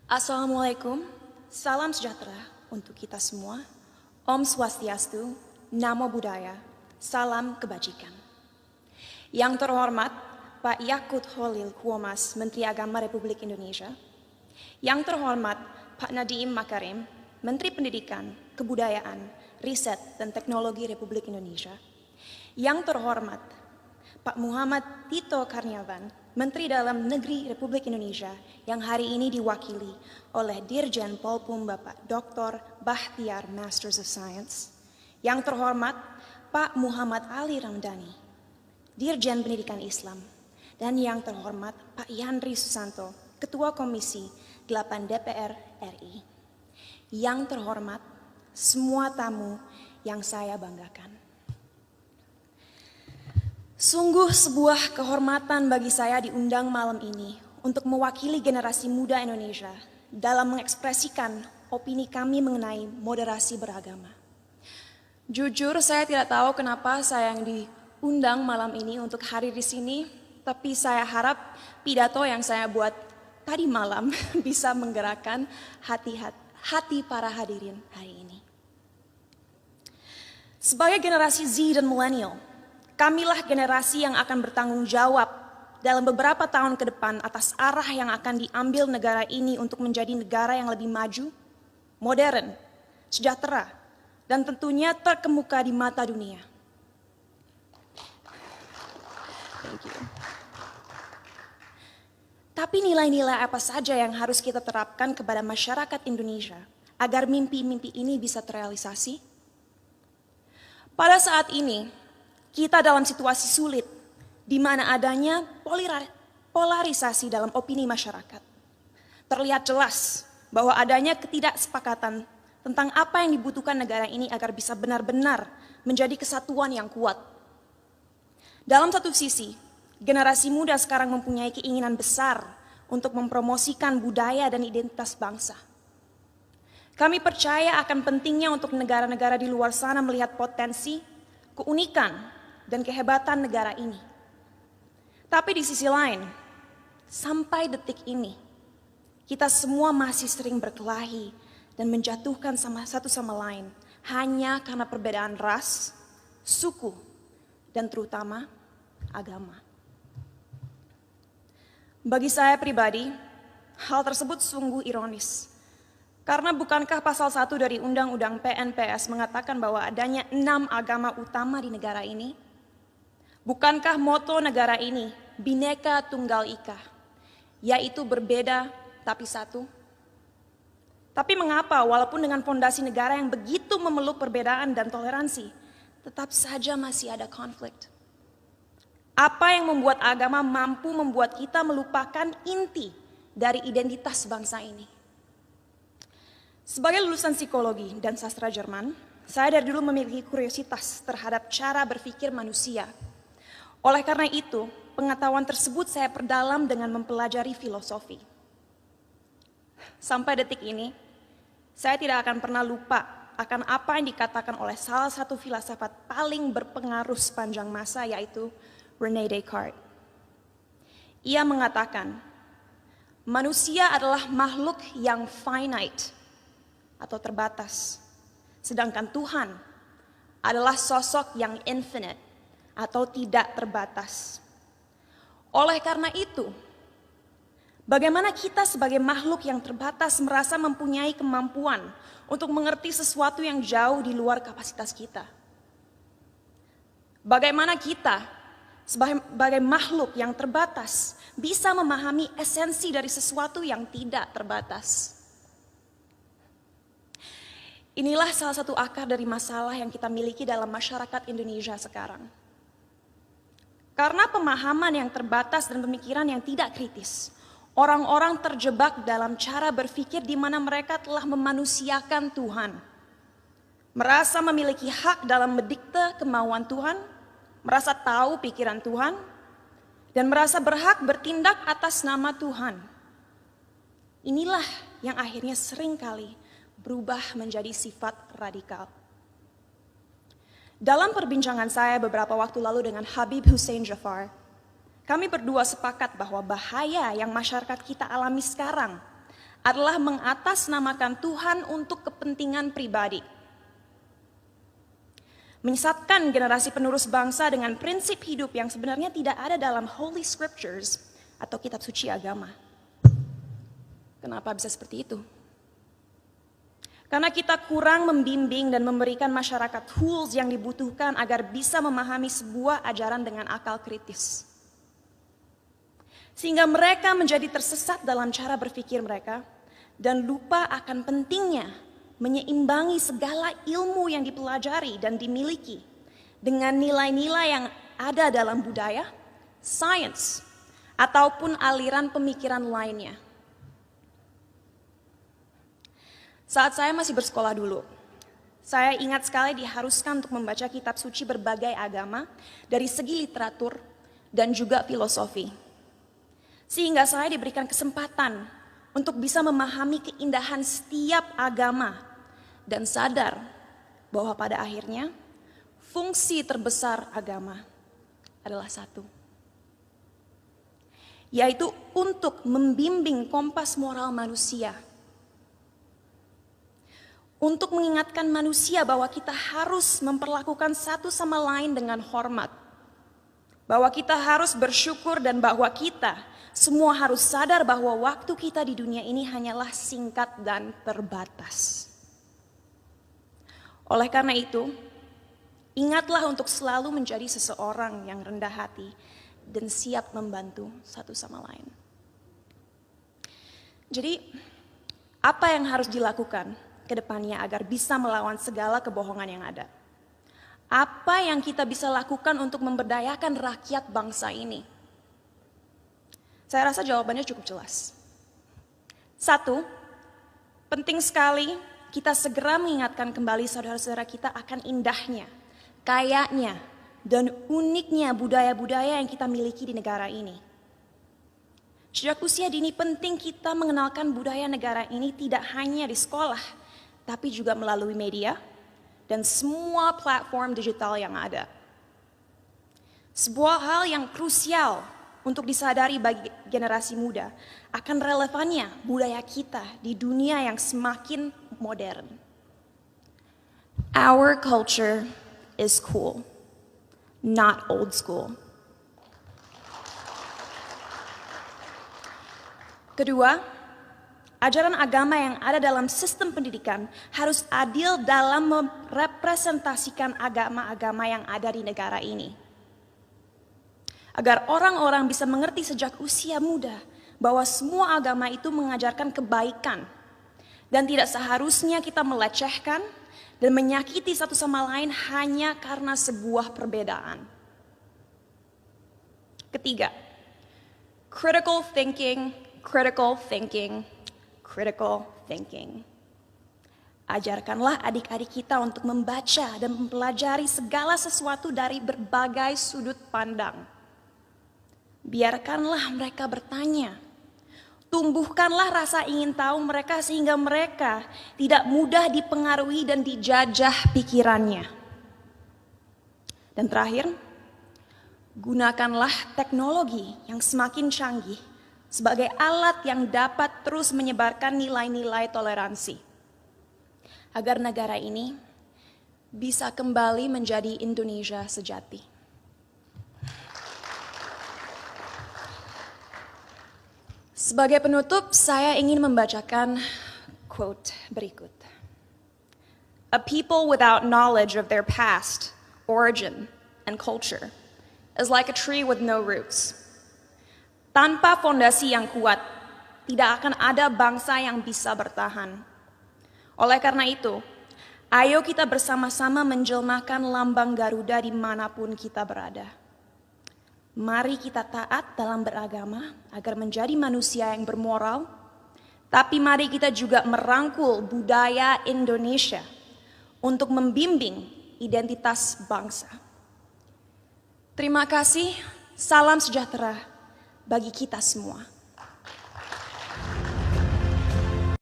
Assalamualaikum, salam sejahtera untuk kita semua. Om Swastiastu, Namo Buddhaya, salam kebajikan. Yang terhormat Pak Yakut Holil Huomas, Menteri Agama Republik Indonesia. Yang terhormat Pak Nadiem Makarim, Menteri Pendidikan, Kebudayaan, Riset dan Teknologi Republik Indonesia. Yang terhormat Pak Muhammad Tito Karnavian, Menteri Dalam Negeri Republik Indonesia yang hari ini diwakili oleh Dirjen Polpum Bapak Dr. Bahtiar Masters of Science. Yang terhormat Pak Muhammad Ali Ramdhani, Dirjen Pendidikan Islam. Dan yang terhormat Pak Yandri Susanto, Ketua Komisi 8 DPR RI. Yang terhormat semua tamu yang saya banggakan. Sungguh sebuah kehormatan bagi saya diundang malam ini untuk mewakili generasi muda Indonesia dalam mengekspresikan opini kami mengenai moderasi beragama. Jujur saya tidak tahu kenapa saya yang diundang malam ini untuk hadir di sini, tapi saya harap pidato yang saya buat tadi malam bisa menggerakkan hati para hadirin hari ini. Sebagai generasi Z dan milenial, kamilah generasi yang akan bertanggung jawab dalam beberapa tahun ke depan atas arah yang akan diambil negara ini untuk menjadi negara yang lebih maju, modern, sejahtera, dan tentunya terkemuka di mata dunia. Thank you. Tapi nilai-nilai apa saja yang harus kita terapkan kepada masyarakat Indonesia agar mimpi-mimpi ini bisa terrealisasi? Pada saat ini, kita dalam situasi sulit, di mana adanya polarisasi dalam opini masyarakat. Terlihat jelas bahwa adanya ketidaksepakatan tentang apa yang dibutuhkan negara ini agar bisa benar-benar menjadi kesatuan yang kuat. Dalam satu sisi, generasi muda sekarang mempunyai keinginan besar untuk mempromosikan budaya dan identitas bangsa. Kami percaya akan pentingnya untuk negara-negara di luar sana melihat potensi, keunikan, dan kehebatan negara ini. Tapi di sisi lain, sampai detik ini, kita semua masih sering berkelahi dan menjatuhkan satu sama lain hanya karena perbedaan ras, suku, dan terutama agama. Bagi saya pribadi, hal tersebut sungguh ironis. Karena bukankah pasal 1 dari Undang-Undang PNPS mengatakan bahwa adanya 6 agama utama di negara ini? Bukankah moto negara ini Bhinneka Tunggal Ika, yaitu berbeda tapi satu? Tapi mengapa walaupun dengan fondasi negara yang begitu memeluk perbedaan dan toleransi, tetap saja masih ada konflik? Apa yang membuat agama mampu membuat kita melupakan inti dari identitas bangsa ini? Sebagai lulusan psikologi dan sastra Jerman, saya dari dulu memiliki kuriositas terhadap cara berpikir manusia. Oleh karena itu, pengetahuan tersebut saya perdalam dengan mempelajari filosofi. Sampai detik ini, saya tidak akan pernah lupa akan apa yang dikatakan oleh salah satu filsafat paling berpengaruh sepanjang masa, yaitu René Descartes. Ia mengatakan, manusia adalah makhluk yang finite atau terbatas, sedangkan Tuhan adalah sosok yang infinite atau tidak terbatas. Oleh karena itu, bagaimana kita sebagai makhluk yang terbatas merasa mempunyai kemampuan untuk mengerti sesuatu yang jauh di luar kapasitas kita? Bagaimana kita sebagai makhluk yang terbatas bisa memahami esensi dari sesuatu yang tidak terbatas? Inilah salah satu akar dari masalah yang kita miliki dalam masyarakat Indonesia sekarang. Karena pemahaman yang terbatas dan pemikiran yang tidak kritis, orang-orang terjebak dalam cara berpikir di mana mereka telah memanusiakan Tuhan. Merasa memiliki hak dalam mendikte kemauan Tuhan, merasa tahu pikiran Tuhan, dan merasa berhak bertindak atas nama Tuhan. Inilah yang akhirnya seringkali berubah menjadi sifat radikal. Dalam perbincangan saya beberapa waktu lalu dengan Habib Hussein Jafar, kami berdua sepakat bahwa bahaya yang masyarakat kita alami sekarang adalah mengatasnamakan Tuhan untuk kepentingan pribadi. Menyesatkan generasi penerus bangsa dengan prinsip hidup yang sebenarnya tidak ada dalam Holy Scriptures atau kitab suci agama. Kenapa bisa seperti itu? Karena kita kurang membimbing dan memberikan masyarakat tools yang dibutuhkan agar bisa memahami sebuah ajaran dengan akal kritis. Sehingga mereka menjadi tersesat dalam cara berpikir mereka dan lupa akan pentingnya menyeimbangi segala ilmu yang dipelajari dan dimiliki dengan nilai-nilai yang ada dalam budaya, sains, ataupun aliran pemikiran lainnya. Saat saya masih bersekolah dulu, saya ingat sekali diharuskan untuk membaca kitab suci berbagai agama dari segi literatur dan juga filosofi. Sehingga saya diberikan kesempatan untuk bisa memahami keindahan setiap agama dan sadar bahwa pada akhirnya fungsi terbesar agama adalah satu, yaitu untuk membimbing kompas moral manusia. Untuk mengingatkan manusia bahwa kita harus memperlakukan satu sama lain dengan hormat. Bahwa kita harus bersyukur dan bahwa kita semua harus sadar bahwa waktu kita di dunia ini hanyalah singkat dan terbatas. Oleh karena itu, ingatlah untuk selalu menjadi seseorang yang rendah hati dan siap membantu satu sama lain. Jadi, apa yang harus dilakukan ke depannya agar bisa melawan segala kebohongan yang ada? Apa yang kita bisa lakukan untuk memberdayakan rakyat bangsa ini? Saya rasa jawabannya cukup jelas. Satu, penting sekali kita segera mengingatkan kembali saudara-saudara kita akan indahnya, kayanya, dan uniknya budaya-budaya yang kita miliki di negara ini. Sejak usia dini penting kita mengenalkan budaya negara ini tidak hanya di sekolah, tapi juga melalui media dan semua platform digital yang ada. Sebuah hal yang krusial untuk disadari bagi generasi muda akan relevannya budaya kita di dunia yang semakin modern. Our culture is cool, not old school. Kedua, ajaran agama yang ada dalam sistem pendidikan harus adil dalam merepresentasikan agama-agama yang ada di negara ini. Agar orang-orang bisa mengerti sejak usia muda bahwa semua agama itu mengajarkan kebaikan dan tidak seharusnya kita melecehkan dan menyakiti satu sama lain hanya karena sebuah perbedaan. Ketiga, critical thinking. Ajarkanlah adik-adik kita untuk membaca dan mempelajari segala sesuatu dari berbagai sudut pandang. Biarkanlah mereka bertanya. Tumbuhkanlah rasa ingin tahu mereka sehingga mereka tidak mudah dipengaruhi dan dijajah pikirannya. Dan terakhir, gunakanlah teknologi yang semakin canggih sebagai alat yang dapat terus menyebarkan nilai-nilai toleransi. Agar negara ini bisa kembali menjadi Indonesia sejati. Sebagai penutup, saya ingin membacakan quote berikut. A people without knowledge of their past, origin, and culture is like a tree with no roots. Tanpa fondasi yang kuat, tidak akan ada bangsa yang bisa bertahan. Oleh karena itu, ayo kita bersama-sama menjelmakan lambang Garuda dimanapun kita berada. Mari kita taat dalam beragama agar menjadi manusia yang bermoral, tapi mari kita juga merangkul budaya Indonesia untuk membimbing identitas bangsa. Terima kasih, salam sejahtera bagi kita semua.